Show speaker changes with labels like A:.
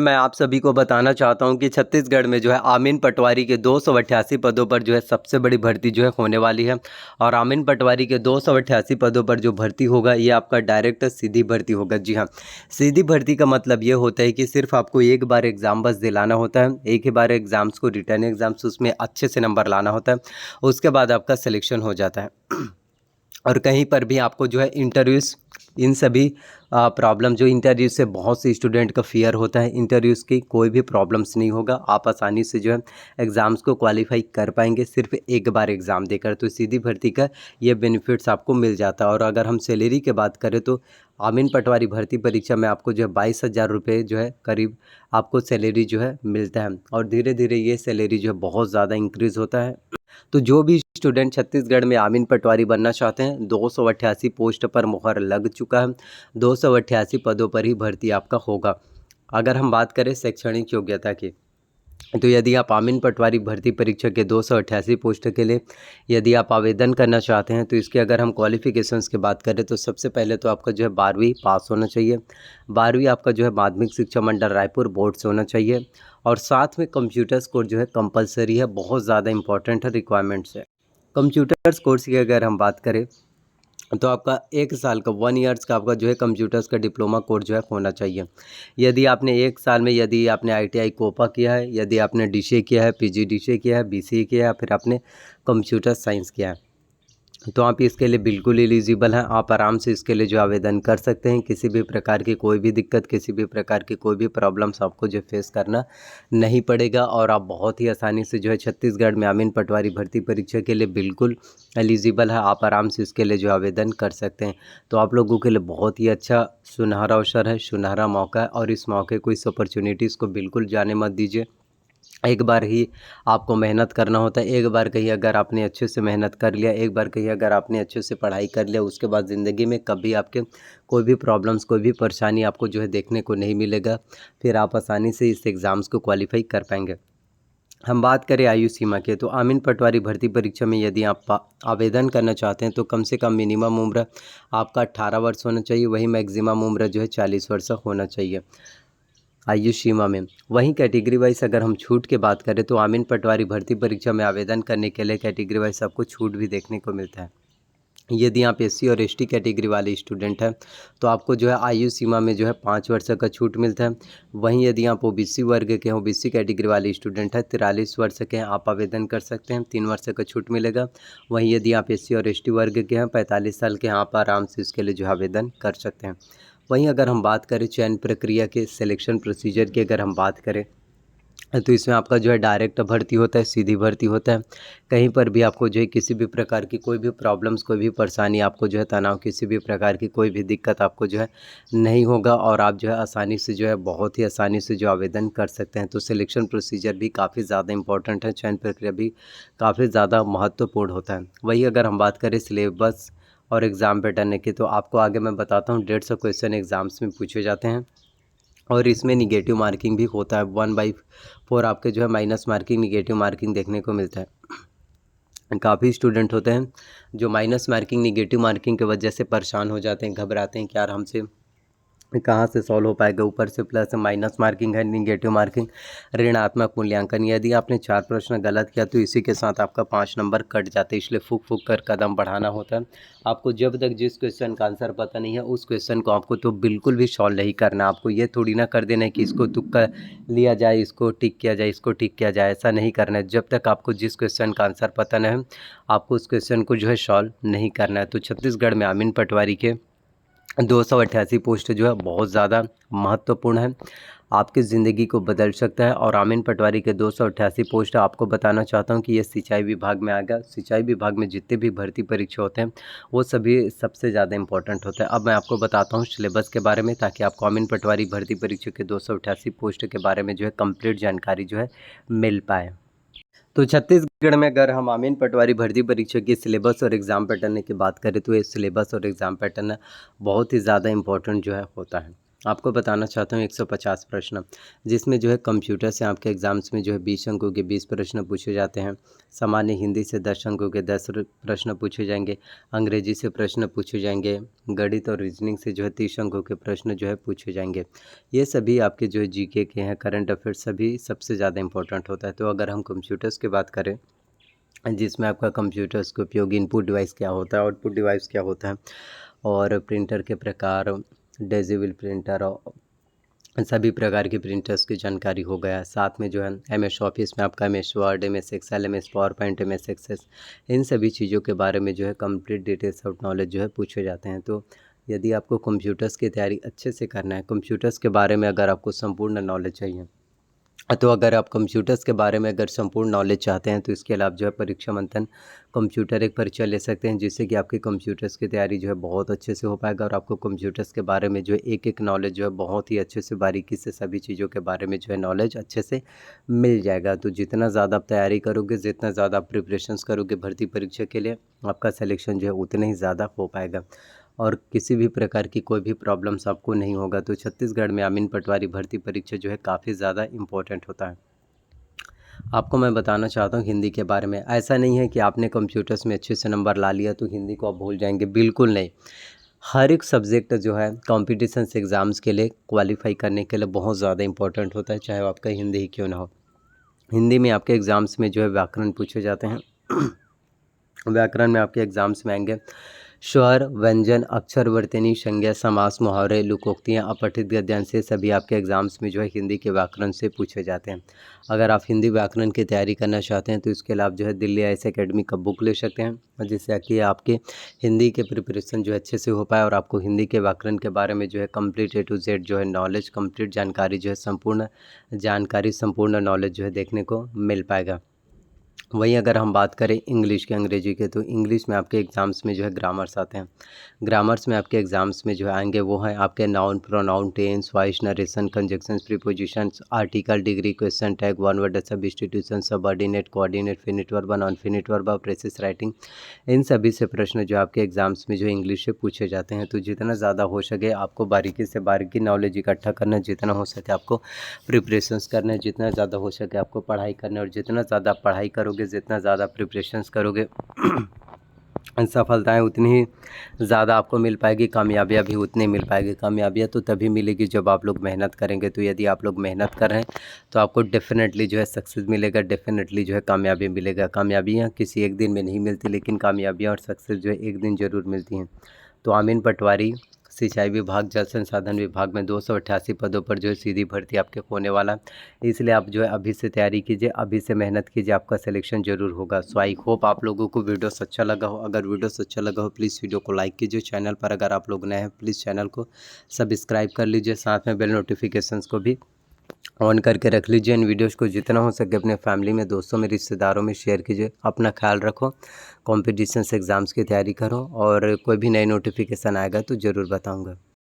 A: मैं आप सभी को बताना चाहता हूं कि छत्तीसगढ़ में जो है आमीन पटवारी के 288 पदों पर जो है सबसे बड़ी भर्ती जो है होने वाली है। और आमीन पटवारी के 288 पदों पर जो भर्ती होगा ये आपका डायरेक्ट सीधी भर्ती होगा। जी हाँ, सीधी भर्ती का मतलब ये होता है कि सिर्फ आपको एक बार एग्ज़ाम बस दिलाना होता है, एक ही बार एग्ज़ाम्स को रिटर्न एग्ज़ाम्स उसमें अच्छे से नंबर लाना होता है, उसके बाद आपका सिलेक्शन हो जाता है। और कहीं पर भी आपको जो है इंटरव्यूज़ इन सभी प्रॉब्लम जो इंटरव्यू से बहुत से स्टूडेंट का फ़ियर होता है, इंटरव्यूज़ की कोई भी प्रॉब्लम्स नहीं होगा। आप आसानी से जो है एग्ज़ाम्स को क्वालिफ़ाई कर पाएंगे सिर्फ एक बार एग्ज़ाम देकर। तो सीधी भर्ती का ये बेनिफिट्स आपको मिल जाता है। और अगर हम सैलरी की बात करें तो आमीन पटवारी भर्ती परीक्षा में आपको जो है 22,000 रुपये जो है करीब आपको सैलरी जो है मिलता है। और धीरे धीरे ये सैलरी जो है बहुत ज़्यादा इंक्रीज़ होता है। तो जो भी स्टूडेंट छत्तीसगढ़ में आमीन पटवारी बनना चाहते हैं, 288 पोस्ट पर मुहर लग चुका है। 288 पदों पर ही भर्ती आपका होगा। अगर हम बात करें शैक्षणिक योग्यता की, तो यदि आप आमीन पटवारी भर्ती परीक्षा के 288 पोस्ट के लिए यदि आप आवेदन करना चाहते हैं, तो इसके अगर हम क्वालिफ़िकेशंस की बात करें तो सबसे पहले तो आपका जो है 12वीं पास होना चाहिए। 12वीं आपका जो है माध्यमिक शिक्षा मंडल रायपुर बोर्ड से होना चाहिए। और साथ में कंप्यूटर्स कोर्स जो है कंपलसरी है, बहुत ज़्यादा इंपॉर्टेंट है, रिक्वायरमेंट्स है। कंप्यूटर्स कोर्स की अगर हम बात करें तो आपका 1 साल का 1 ईयर्स का आपका जो है कंप्यूटर्स का डिप्लोमा कोर्स जो है होना चाहिए। यदि आपने 1 साल में यदि आपने आईटीआई कोपा किया है, यदि आपने डीसीए किया है, पीजीडीसीए किया है, बीसीए किया है, फिर आपने कंप्यूटर साइंस किया है, तो आप इसके लिए बिल्कुल एलिजिबल हैं। आप आराम से इसके लिए जो आवेदन कर सकते हैं। किसी भी प्रकार की कोई भी दिक्कत, किसी भी प्रकार की कोई भी प्रॉब्लम्स आपको जो फेस करना नहीं पड़ेगा। और आप बहुत ही आसानी से जो है छत्तीसगढ़ में आमीन पटवारी भर्ती परीक्षा के लिए बिल्कुल एलिजिबल है। आप आराम से इसके लिए जो आवेदन कर सकते हैं। तो आप लोगों के लिए बहुत ही अच्छा सुनहरा अवसर है, सुनहरा मौका है। और इस मौके को, इस अपॉर्चुनिटीज़ को बिल्कुल जाने मत दीजिए। एक बार ही आपको मेहनत करना होता है। एक बार कहीं अगर आपने अच्छे से मेहनत कर लिया, एक बार कहीं अगर आपने अच्छे से पढ़ाई कर लिया, उसके बाद ज़िंदगी में कभी आपके कोई भी प्रॉब्लम्स, कोई भी परेशानी आपको जो है देखने को नहीं मिलेगा। फिर आप आसानी से इस एग्ज़ाम्स को क्वालिफ़ाई कर पाएंगे। हम बात करें आयु सीमा के, तो आमीन पटवारी भर्ती परीक्षा में यदि आप आवेदन करना चाहते हैं तो कम से कम मिनिमम उम्र आपका 18 वर्ष होना चाहिए। वही मैक्सिमम उम्र जो है 40 वर्ष होना चाहिए आयु सीमा में। वहीं कैटेगरी वाइज अगर हम छूट की बात करें तो आमीन पटवारी भर्ती परीक्षा में आवेदन करने के लिए कैटेगरी वाइज आपको छूट भी देखने को मिलता है। यदि आप एससी और एसटी कैटेगरी वाले स्टूडेंट हैं तो आपको जो है आयु सीमा में जो है 5 वर्ष का छूट मिलता है। वहीं यदि आप ओबीसी वर्ग के हैं, ओबीसी कैटेगरी वाले स्टूडेंट हैं, 43 वर्ष के हैं, आप आवेदन कर सकते हैं, 3 वर्ष का छूट मिलेगा। वहीं यदि आप एससी और एसटी वर्ग के हैं, 45 साल के हैं, आप आराम से इसके लिए जो है आवेदन कर सकते हैं। वहीं अगर हम बात करें चयन प्रक्रिया के, सिलेक्शन प्रोसीजर की अगर हम बात करें, तो इसमें आपका जो है डायरेक्ट भर्ती होता है, सीधी भर्ती होता है। कहीं पर भी आपको जो है किसी भी प्रकार की कोई भी प्रॉब्लम्स, कोई भी परेशानी, आपको जो है तनाव, किसी भी प्रकार की कोई भी दिक्कत आपको जो है नहीं होगा। और आप जो है आसानी से जो है, बहुत ही आसानी से जो आवेदन कर सकते हैं। तो सिलेक्शन प्रोसीजर भी काफ़ी ज़्यादा इंपॉर्टेंट है, चयन प्रक्रिया भी काफ़ी ज़्यादा महत्वपूर्ण होता है। वही अगर हम बात करें सिलेबस और एग्ज़ाम पैटर्न की, तो आपको आगे मैं बताता हूँ। 150 क्वेश्चन एग्ज़ाम्स में पूछे जाते हैं और इसमें निगेटिव मार्किंग भी होता है। 1/4 आपके जो है माइनस मार्किंग, निगेटिव मार्किंग देखने को मिलता है। काफ़ी स्टूडेंट होते हैं जो माइनस मार्किंग, निगेटिव मार्किंग की वजह से परेशान हो जाते हैं, घबराते हैं कि यार हमसे कहाँ से सॉल्व हो पाएगा। ऊपर से प्लस माइनस मार्किंग है, निगेटिव मार्किंग, ऋणात्मक मूल्यांकन। यदि आपने 4 प्रश्न गलत किया तो इसी के साथ आपका 5 नंबर कट जाते हैं। इसलिए फूक फूक कर कदम बढ़ाना होता है। आपको जब तक जिस क्वेश्चन का आंसर पता नहीं है उस क्वेश्चन को आपको तो बिल्कुल भी सॉल्व नहीं करना। आपको ये थोड़ी ना कर देना है कि इसको तुक्का लिया जाए, इसको टिक किया जाए, इसको टिक किया जाए, ऐसा नहीं करना है। जब तक आपको जिस क्वेश्चन का आंसर पता नहीं है आपको उस क्वेश्चन को जो है सॉल्व नहीं करना है। तो छत्तीसगढ़ में आमीन पटवारी के 288 पोस्ट जो है बहुत ज़्यादा महत्वपूर्ण है, आपकी ज़िंदगी को बदल सकता है। और आमीन पटवारी के 288 पोस्ट आपको बताना चाहता हूँ कि ये सिंचाई विभाग में आएगा। सिंचाई विभाग में जितने भी भर्ती परीक्षा होते हैं वो सभी सबसे ज़्यादा इंपॉर्टेंट होता है। अब मैं आपको बताता हूँ सिलेबस के बारे में, ताकि आपको आमीन पटवारी भर्ती परीक्षा के 288 पोस्ट के बारे में जो है कंप्लीट जानकारी जो है मिल पाए। तो छत्तीसगढ़ में अगर हम आमीन पटवारी भर्ती परीक्षा की सिलेबस और एग्ज़ाम पैटर्न की बात करें तो ये सिलेबस और एग्ज़ाम पैटर्न बहुत ही ज़्यादा इम्पोर्टेंट जो है होता है। आपको बताना चाहता हूँ 150 प्रश्न, जिसमें जो है कंप्यूटर से आपके एग्ज़ाम्स में जो है 20 अंकों के 20 प्रश्न पूछे जाते हैं। सामान्य हिंदी से 10 अंकों के 10 प्रश्न पूछे जाएंगे। अंग्रेजी से प्रश्न पूछे जाएंगे। गणित और रीजनिंग से जो है 30 अंकों के प्रश्न जो है पूछे जाएंगे। ये सभी आपके जो है जीके के हैं, करंट अफेयर्स सभी सबसे ज़्यादा इंपॉर्टेंट होता है। तो अगर हम कंप्यूटर्स की बात करें, जिसमें आपका कंप्यूटर्स के उपयोग इनपुट डिवाइस क्या होता है, आउटपुट डिवाइस क्या होता है, और प्रिंटर के प्रकार, डिजिटल प्रिंटर और सभी प्रकार की प्रिंटर्स की जानकारी हो गया। साथ में जो है MS ऑफिस में आपका MS Word, MS Excel, MS PowerPoint, MS Access, इन सभी चीज़ों के बारे में जो है कंप्लीट डिटेल्स ऑफ नॉलेज जो है पूछे जाते हैं। तो यदि आपको कंप्यूटर्स की तैयारी अच्छे से करना है, कंप्यूटर्स के बारे में अगर आपको संपूर्ण नॉलेज चाहिए, तो अगर आप कंप्यूटर्स के बारे में अगर संपूर्ण नॉलेज चाहते हैं, तो इसके लिए आप जो है परीक्षा मंथन कंप्यूटर एक परीक्षा ले सकते हैं, जिससे कि आपकी कंप्यूटर्स की तैयारी जो है बहुत अच्छे से हो पाएगा और आपको कंप्यूटर्स के बारे में जो है एक एक नॉलेज जो है बहुत ही अच्छे से बारीकी से सभी चीज़ों के बारे में जो है नॉलेज अच्छे से मिल जाएगा। तो जितना ज़्यादा आप तैयारी करोगे, जितना ज़्यादा आप प्रिपरेशंस करोगे भर्ती परीक्षा के लिए, आपका सिलेक्शन जो है उतना ही ज़्यादा हो पाएगा और किसी भी प्रकार की कोई भी प्रॉब्लम्स आपको नहीं होगा। तो छत्तीसगढ़ में अमीन पटवारी भर्ती परीक्षा जो है काफ़ी ज़्यादा इम्पोर्टेंट होता है। आपको मैं बताना चाहता हूँ हिंदी के बारे में। ऐसा नहीं है कि आपने कंप्यूटर्स में अच्छे से नंबर ला लिया तो हिंदी को आप भूल जाएंगे, बिल्कुल नहीं। हर एक सब्जेक्ट जो है कॉम्पिटिशन्स एग्ज़ाम्स के लिए क्वालिफाई करने के लिए बहुत ज़्यादा इंपॉर्टेंट होता है, चाहे आपका हिंदी ही क्यों ना हो। हिंदी में आपके एग्ज़ाम्स में जो है व्याकरण पूछे जाते हैं। व्याकरण में आपके एग्ज़ाम्स में आएंगे स्वर, व्यंजन, अक्षर, वर्तनी, संज्ञा, समास, मुहावरे, लोकोक्तियाँ, अपठित गद्यांश से सभी आपके एग्ज़ाम्स में जो है हिंदी के व्याकरण से पूछे जाते हैं। अगर आप हिंदी व्याकरण की तैयारी करना चाहते हैं तो इसके लिए आप जो है दिल्ली IAS एकेडमी का बुक ले सकते हैं, जिससे कि आपके हिंदी के प्रिपरेशन जो है अच्छे से हो पाए और आपको हिंदी के व्याकरण के बारे में जो है कंप्लीट A to Z जो है नॉलेज, कंप्लीट जानकारी जो है संपूर्ण जानकारी, संपूर्ण नॉलेज जो है देखने को मिल पाएगा। वहीं अगर हम बात करें इंग्लिश के, अंग्रेजी के, तो इंग्लिश में आपके एग्ज़ाम्स में जो है ग्रामर्स आते हैं। ग्रामर्स में आपके एग्ज़ाम्स में जो है आएंगे वो हैं आपके noun, pronoun, tense, voice, narration, conjunctions, prepositions, article, degree, question tag, one word substitution, subordinate, coordinate, finite verb, non finite verb, precis writing, इन सभी से प्रश्न जो आपके एग्ज़ाम्स में जो इंग्लिश से पूछे जाते हैं। तो जितना ज़्यादा हो सके आपको बारीकी से बारीकी नॉलेज इकट्ठा करना है, जितना हो सके आपको प्रिपरेशंस करना है, जितना ज़्यादा हो सके आपको पढ़ाई करना है और जितना ज़्यादा पढ़ाई करोगे, जितना ज़्यादा प्रिपरेशंस करोगे सफलताएं उतनी ही ज़्यादा आपको मिल पाएगी, कामयाबियाँ भी उतनी मिल पाएगी। कामयाबियाँ तो तभी मिलेगी जब आप लोग मेहनत करेंगे। तो यदि आप लोग मेहनत कर रहे हैं तो आपको डेफिनेटली जो है सक्सेस मिलेगा, डेफिनेटली जो है कामयाबी मिलेगा। कामयाबियाँ किसी एक दिन में नहीं मिलती, लेकिन कामयाबियाँ और सक्सेस जो है एक दिन ज़रूर मिलती हैं। तो अमीन पटवारी सिंचाई विभाग, जल संसाधन विभाग में 288 पदों पर जो है सीधी भर्ती आपके होने वाला है। इसलिए आप जो है अभी से तैयारी कीजिए, अभी से मेहनत कीजिए, आपका सिलेक्शन जरूर होगा। सो आई होप आप लोगों को वीडियोस अच्छा लगा हो। अगर वीडियोस अच्छा लगा हो प्लीज़ वीडियो को लाइक कीजिए। चैनल पर अगर आप लोग नए हैं प्लीज़ चैनल को सब्सक्राइब कर लीजिए, साथ में बेल नोटिफिकेशंस को भी ऑन करके रख लीजिए। इन वीडियोज़ को जितना हो सके अपने फैमिली में, दोस्तों में, रिश्तेदारों में शेयर कीजिए। अपना ख्याल रखो, कॉम्पिटिशन्स एग्ज़ाम्स की तैयारी करो और कोई भी नई नोटिफिकेशन आएगा तो ज़रूर बताऊँगा।